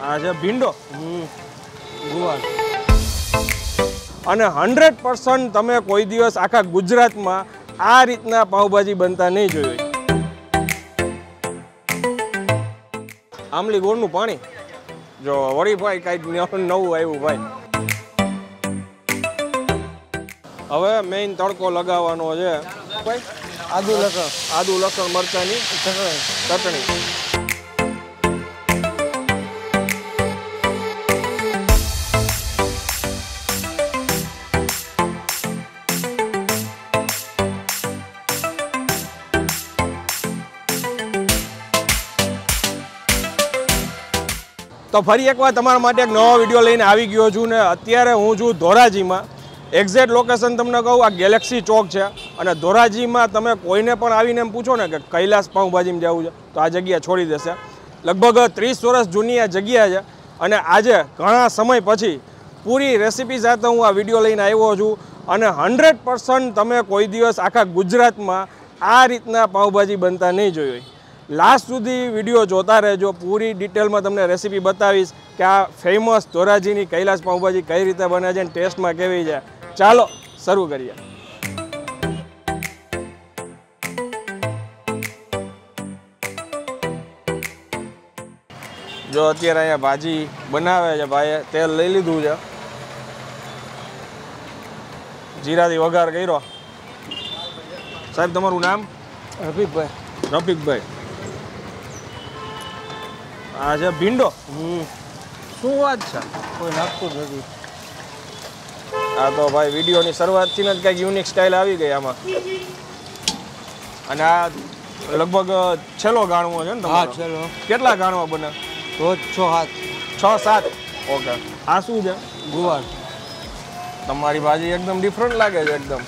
આ છે ભીંડો ગુવાર અને 100% તમે કોઈ દિવસ આખા ગુજરાતમાં આ રીતના પાવભાજી બનતા નહીં જોઈ હોય. આમલી ગોળનું પાણી જો વળી ભાઈ કાંઈક નવું આવ્યું ભાઈ. હવે મેઇન તડકો લગાવવાનો છે ભાઈ. આદુ લસણ મરચાંની ચટણી. તો ફરી એકવાર તમારા માટે એક નવો વિડીયો લઈને આવી ગયો છું ને અત્યારે હું છું ધોરાજીમાં. એક્ઝેક્ટ લોકેશન તમને કહું, આ ગેલેક્સી ચોક છે અને ધોરાજીમાં તમે કોઈને પણ આવીને એમ પૂછો ને કે કૈલાશ પાવભાજીમાં જવું છે તો આ જગ્યા છોડી દેશે. લગભગ 30 વર્ષ જૂની આ જગ્યા છે અને આજે ઘણા સમય પછી પૂરી રેસીપી સાથે હું આ વિડીયો લઈને આવ્યો છું અને 100% તમે કોઈ દિવસ આખા ગુજરાતમાં આ રીતના પાવભાજી બનતા નહીં જોઈ હોય. લાસ્ટ સુધી વિડીયો જોતા રહેજો, પૂરી ડિટેલમાં તમને રેસીપી બતાવીશ કે આ ફેમસ ધોરાજીની કૈલાશ પાવભાજી કઈ રીતે બને છે અને ટેસ્ટમાં કેવી છે. ચાલો શરૂ કરીએ. જો અત્યારે અહીંયા ભાજી બનાવે છે ભાઈએ, તેલ લઈ લીધું છે, જીરાથી વઘાર કર્યો. સાહેબ તમારું નામ? રફીકભાઈ. આ છે ભીંડો. શું વાત છે, કોઈ નાખતું નથી. આ તો ભાઈ વિડીયોની શરૂઆતથી જ કંઈક યુનિક સ્ટાઇલ આવી ગઈ આમાં. અને આ લગભગ છેલ્લો ગાણવો છે ને તમારો? હા, છેલ્લો. કેટલા ગાણવા બને? રોજ 6-7. ઓકે. આ શું છે? ગુવાર. તમારી ભાજી એકદમ ડિફરન્ટ લાગે છે એકદમ.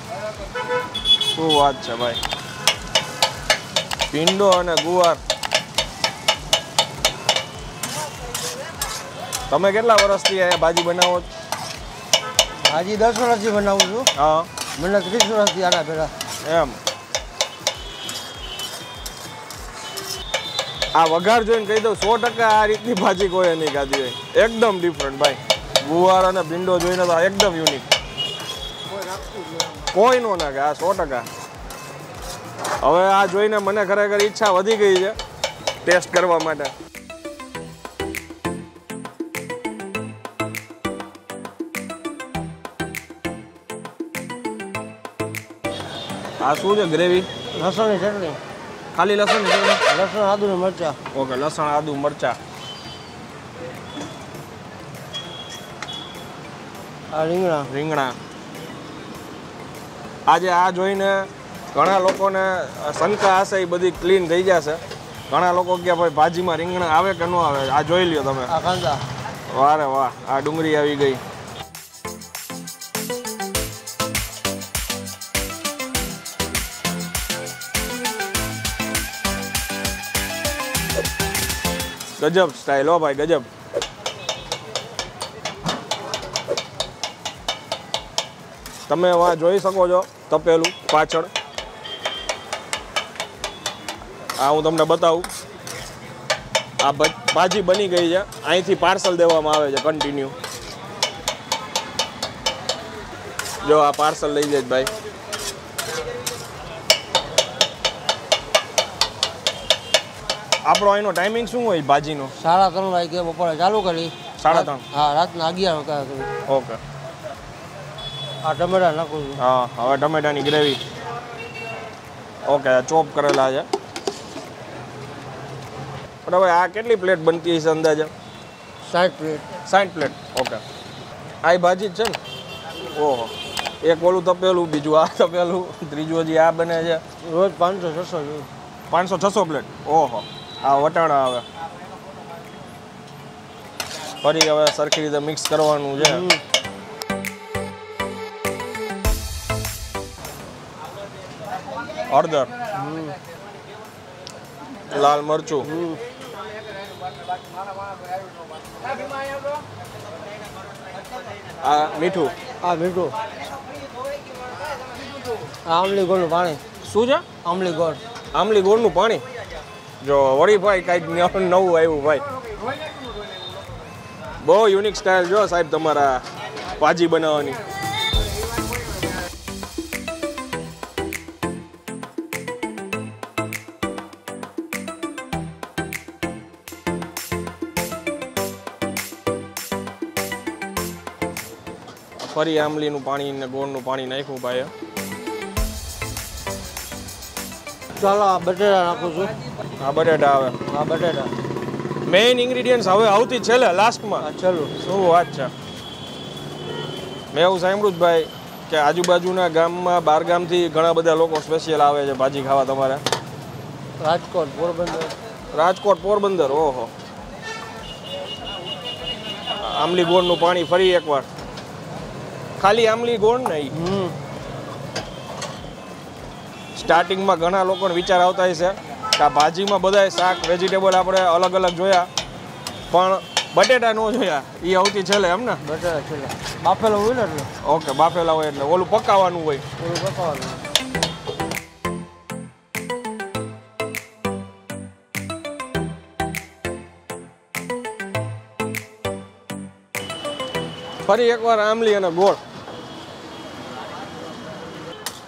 શું વાત છે ભાઈ, ભીંડો અને ગુવાર. તમે કેટલા વર્ષથી આ ભાજી બનાવો છો? ભાજી 10 વર્ષથી બનાવું છું. હા, મને 30 વર્ષથી આના પહેલા. એમ. આ વઘાર જોઈને કહી દઉં 100% આ રીતની ભાજી કોઈ નહીં ખાધી હોય. એકદમ ડિફરન્ટ ભાઈ. ગુવાર અને ભીંડો જોઈને તો એકદમ યુનિક. કોઈ નો નાખે આ 100%. હવે આ જોઈને મને ખરેખર ઈચ્છા વધી ગઈ છે ટેસ્ટ કરવા માટે. આ શું છે? ગ્રેવી? લસણની ચટણી. ખાલી લસણની ચટણી? લસણ, આદુ ને મરચા. ઓકે, લસણ, આદુ, મરચા. આ રીંગણા. આજે આ જોઈને ઘણા લોકોને શંકા હશે, એ બધી ક્લીન થઈ જશે. ઘણા લોકો કે ભાઈ ભાજીમાં રીંગણા આવે કે ન આવે. આ જોઈ લ્યો તમે. આ કાંદા. વારે વાહ, આ ડુંગળી આવી ગઈ. ગજબ સ્ટાઇલ હો ભાઈ, ગજબ. તમે વાં જોઈ શકો છો તપેલું પાછળ. આ હું તમને બતાવું. આ ભાજી બની ગઈ છે, અહીંથી પાર્સલ દેવામાં આવે છે કન્ટિન્યુ. જો આ પાર્સલ લઈ જાય ભાઈ. આપણો એનો ટાઈમિંગ શું હોય ભાજીનો? 3:30 વાગે બપોરે ચાલુ કરી. 3:30? હા, રાતના 11 વાગે. ઓકે. આ ટમેટા નાખું છું. હા, હવે ટમેટાની ગ્રેવી. ઓકે, ચોપ કરેલા છે. પણ હવે આ કેટલી પ્લેટ બનતી હશે અંદાજે? 60 પ્લેટ. 60 પ્લેટ. ઓકે. આ ભાજી જ છે ને? ઓહો. એક ઓલું તપેલું, બીજું આ તપેલું, ત્રીજું હજી આ બને છે. રોજ 500-600. 500-600 પ્લેટ. ઓહો. આ વટાણા આવે. ફરી હવે સરખી રીતે મિક્સ કરવાનું છે. હળદર, લાલ મરચું, આ મીઠું. આમલી ગોળનું પાણી. શું છે? આમલી ગોળ. આમલી ગોળનું પાણી. જો વળી ભાઈ કાંઈક નવું આવ્યું ભાઈ. બહુ યુનિક સ્ટાઇલ જો સાહેબ તમારા ભાજી બનાવવાની. ફરી આમલીનું પાણી ને ગોળનું પાણી નાખ્યું ભાઈએ. ચાલો આ બટેટા નાખું છું. આ બટેટા આવે. આ બટેટા મેઇન ઇન્ગ્રેડિયન્ટ્સ હવે આવતી છેલ્લે લાસ્ટમાં. ચાલો શું વાત છે. મેં એવું સાંભળ્યું જ ભાઈ કે આજુબાજુના ગામમાં બાર ગામથી ઘણા બધા લોકો સ્પેશિયલ આવે છે ભાજી ખાવા તમારે. રાજકોટ પોરબંદર. રાજકોટ પોરબંદર. ઓહો. આમલી ગોળનું પાણી ફરી એકવાર. ખાલી આમલી ગોળ નહીં. સ્ટાર્ટિંગમાં ઘણા લોકોને વિચાર આવતા છે કે આ ભાજીમાં બધાય શાક વેજીટેબલ આપણે અલગ અલગ જોયા પણ બટેટા ન જોયા. એ આવતી છેલ્લે એમ ને? બટેટા છેલ્લે બાફેલા હોય ને એટલે. ઓકે, બાફેલા હોય એટલે ઓલું પકાવવાનું હોય. ઓલું પકાવવાનું. ફરી એકવાર આમલી અને ગોળ.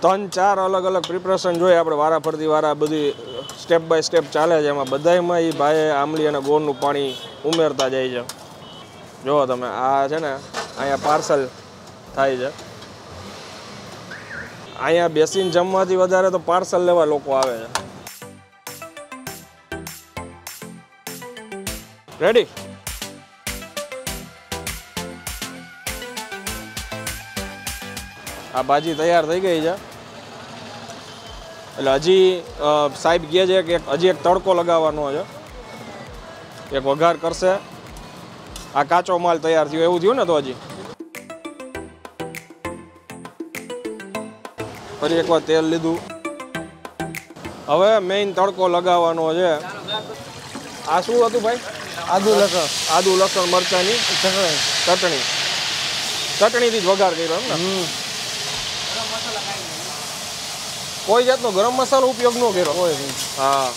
3-4 અલગ અલગ પ્રિપરેશન જોઈએ આપણે વારાફરતી બધી સ્ટેપ બાય સ્ટેપ ચાલે છે. એમાં બધામાં એ ભાઈએ આમલી અને ગોળનું પાણી ઉમેરતા જાય છે. જુઓ તમે, આ છે ને અહીંયા પાર્સલ થાય છે. અહીંયા બેસીને જમવાથી વધારે તો પાર્સલ લેવા લોકો આવે છે. રેડી? આ ભાજી તૈયાર થઈ ગઈ છે. એટલે હજી સાહેબ કહે છે કે હજી એક તડકો લગાવવાનો છે, એક વઘાર કરશે. આ કાચો માલ તૈયાર થયો એવું થયું ને તો હજી ફરી એકવાર તેલ લીધું. હવે મેઇન તડકો લગાવવાનો છે. આ શું હતું ભાઈ? આદુ લસણ મરચાંની ચટણીથી જ વઘાર કર્યો એમ ને? કોઈ જાતનો ગરમ મસાલો ઉપયોગ ન કર્યો હોય. હા,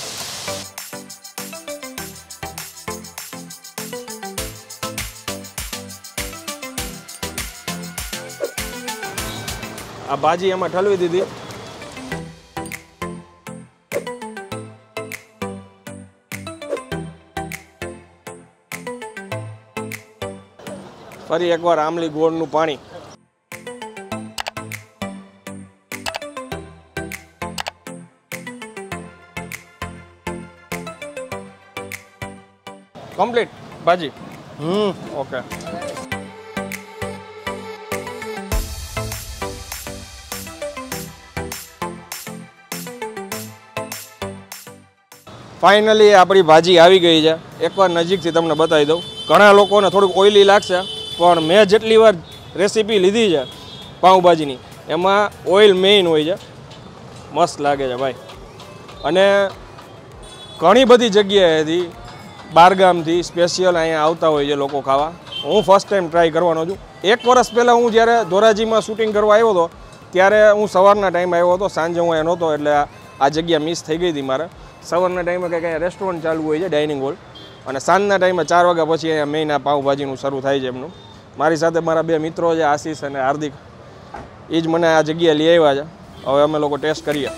આ ભાજી એમાં ઠલવી દીધી. ફરી એકવાર આમલી ગોળનું પાણી. કમ્પ્લીટ ભાજી. ઓકે. ફાઇનલી આપણી ભાજી આવી ગઈ છે. એકવાર નજીકથી તમને બતાવી દઉં. ઘણા લોકોને થોડુંક ઓઇલી લાગશે પણ મેં જેટલી વાર રેસીપી લીધી છે પાઉંભાજીની એમાં ઓઇલ મેઇન હોય છે. મસ્ત લાગે છે ભાઈ. અને ઘણી બધી જગ્યાએથી બારગામથી સ્પેશિયલ અહીંયા આવતા હોય છે લોકો ખાવા. હું ફર્સ્ટ ટાઈમ ટ્રાય કરવાનો છું. 1 વર્ષ પહેલાં હું જ્યારે ધોરાજીમાં શૂટિંગ કરવા આવ્યો હતો ત્યારે હું સવારના ટાઈમે આવ્યો હતો, સાંજે હું અહીંયા નહોતો એટલે આ જગ્યા મિસ થઈ ગઈ હતી મારે. સવારના ટાઈમે કંઈક અહીંયા રેસ્ટોરન્ટ ચાલુ હોય છે, ડાઇનિંગ હોલ, અને સાંજના ટાઈમે 4 વાગ્યા પછી અહીંયા મેઇન આ પાઉંભાજીનું શરૂ થાય છે એમનું. મારી સાથે મારા 2 મિત્રો છે, આશીષ અને હાર્દિક. એ જ મને આ જગ્યાએ લઈ આવ્યા છે. હવે અમે લોકો ટેસ્ટ કરીએ.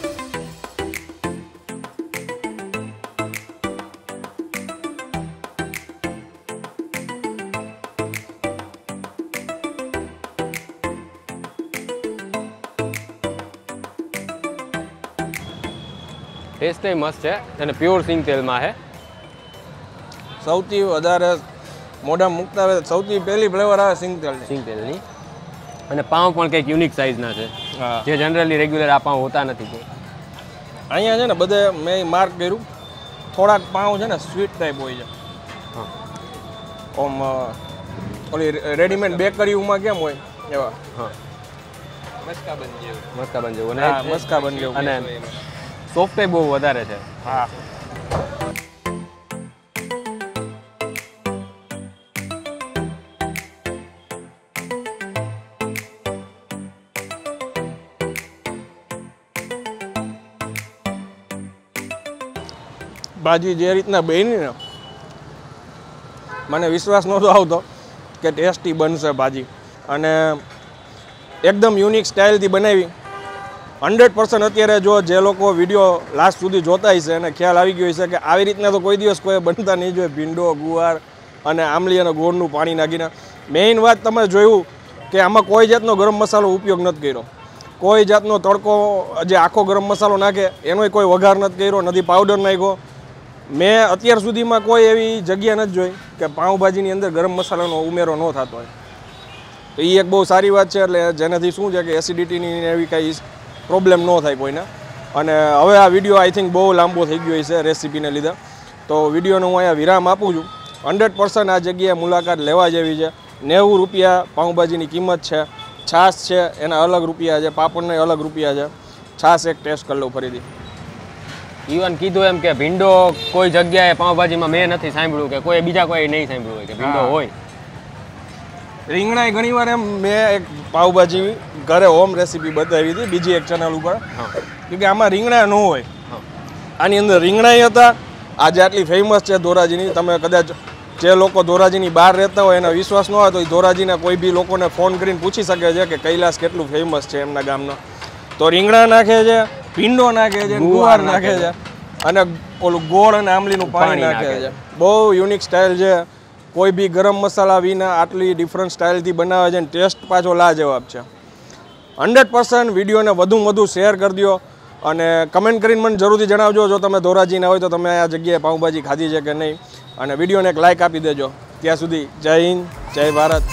ટેસ્ટ મસ્ત છે અને પ્યોર સિંગ તેલમાં છે. સૌથી વધારે મોઢા મૂકતા આવે સૌથી પહેલી ફ્લેવર આવે સિંગ તેલની. અને પાઉં પણ કંઈક યુનિક સાઇઝના છે જે જનરલી રેગ્યુલર આ પાઉં હોતા નથી. અહીંયા છે ને બધે મેં માર્ક કર્યું થોડાક પાઉં છે ને સ્વીટ ટાઈપ હોય છે. ઓમ ઓલી રેડીમેડ બેકરીઓમાં કેમ હોય એવા. મસ્કાબન જેવું મસ્કાબન જેવું. અને સોફ્ટ બહુ વધારે છે. હા, ભાજી જે રીતના બની ને મને વિશ્વાસ નહોતો આવતો કે ટેસ્ટી બનશે ભાજી. અને એકદમ યુનિક સ્ટાઇલથી બનાવી. 100% અત્યારે જો જે લોકો વિડીયો લાસ્ટ સુધી જોતા હશે અને ખ્યાલ આવી ગયો હશે કે આવી રીતના તો કોઈ દિવસ કોઈ બનતા નહીં જોઈએ, ભીંડો, ગુવાર અને આમલી અને ગોળનું પાણી નાખીને. મેઇન વાત તમે જોયું કે આમાં કોઈ જાતનો ગરમ મસાલો ઉપયોગ નથી કર્યો, કોઈ જાતનો તડકો જે આખો ગરમ મસાલો નાખે એનોય કોઈ વઘાર નથી કર્યો, નથી પાવડર નાખ્યો. મેં અત્યાર સુધીમાં કોઈ એવી જગ્યા નથી જોઈ કે પાઉંભાજીની અંદર ગરમ મસાલાનો ઉમેરો ન થતો હોય. તો એ એક બહુ સારી વાત છે, એટલે જેનાથી શું છે કે એસિડિટીની એવી કાંઈ પ્રોબ્લેમ ન થાય કોઈને. અને હવે આ વિડીયો આઈ થિંક બહુ લાંબો થઈ ગયો છે રેસીપીને લીધે, તો વિડીયોનો હું અહીંયા વિરામ આપું છું. 100% આ જગ્યાએ મુલાકાત લેવા જેવી છે. 90 રૂપિયા પાઉંભાજીની કિંમત છે. છાશ છે એના અલગ રૂપિયા છે, પાપડના અલગ રૂપિયા છે. છાશ એક ટેસ્ટ કરી લઉં ફરીથી. ઇવન કીધું એમ કે ભીંડો કોઈ જગ્યાએ પાઉંભાજીમાં મેં નથી સાંભળ્યું કે કોઈ બીજા કોઈ નહીં સાંભળ્યું હોય કે ભીંડો હોય. રીંગણા ઘણીવાર એમ મેં એક પાઉંભાજી ઘરે હોમ રેસીપી બતાવી હતી બીજી એક ચેનલ ઉપર, કે આમાં રીંગણા ન હોય. આની અંદર રીંગણા હતા. આજે આટલી ફેમસ છે ધોરાજીની, તમે કદાચ જે લોકો ધોરાજીની બહાર રહેતા હોય એના વિશ્વાસ ન હોય તો ધોરાજીના કોઈ બી લોકોને ફોન કરીને પૂછી શકે છે કે કૈલાસ કેટલું ફેમસ છે એમના ગામનો. તો રીંગણા નાખે છે, ભીંડો નાખે છે, ગુવાર નાખે છે અને ઓલું ગોળ અને આમલીનું પાણી નાખે છે. બહુ યુનિક સ્ટાઇલ છે. કોઈ બી ગરમ મસાલા વિના આટલી ડિફરન્ટ સ્ટાઇલથી બનાવે છે અને ટેસ્ટ પાછો લાજવાબ છે. 100% વિડીયોને વધુ શેર કરી દો અને કમેન્ટ કરીને મને જરૂરથી જણાવજો જો તમે ધોરાજીના હોય તો તમે આ જગ્યાએ પાઉંભાજી ખાધી છે કે નહીં. અને વિડીયોને એક લાઇક આપી દેજો. ત્યાં સુધી જય હિન્દ, જય ભારત.